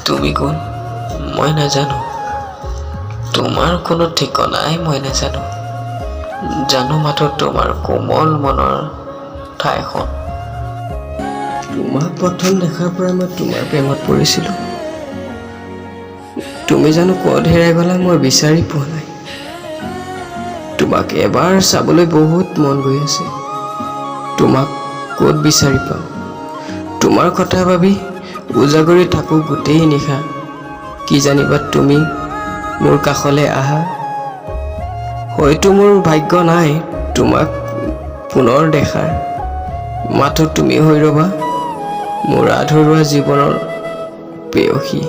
তুমি কোন মই নাজানো, তোমাৰ কোনো ঠিকনাই মই নাজানো, জানো মাথো তোমাৰ কোমল মনৰ ঠাইখন। তোমাক প্ৰথম দেখাৰ পৰা মই তোমাৰ প্ৰেমত পৰিছিলোঁ। তুমি জানো ক'ত হেৰাই গ'লা মই বিচাৰি পোৱা নাই। তোমাক এবাৰ চাবলৈ বহুত মন গৈ আছে। তোমাক ক'ত বিচাৰি পাম, তোমাৰ কথা ভাবি উজাগৰি থাকোঁ গোটেই নিশা। কি জানিবা তুমি মোৰ কাষলৈ আহা। হয়তো মোৰ ভাগ্য নাই তোমাক পুনৰ দেখাৰ, মাথো তুমি হৈ ৰ'বা মোৰ আধৰুৱা জীৱনৰ প্ৰেয়সী।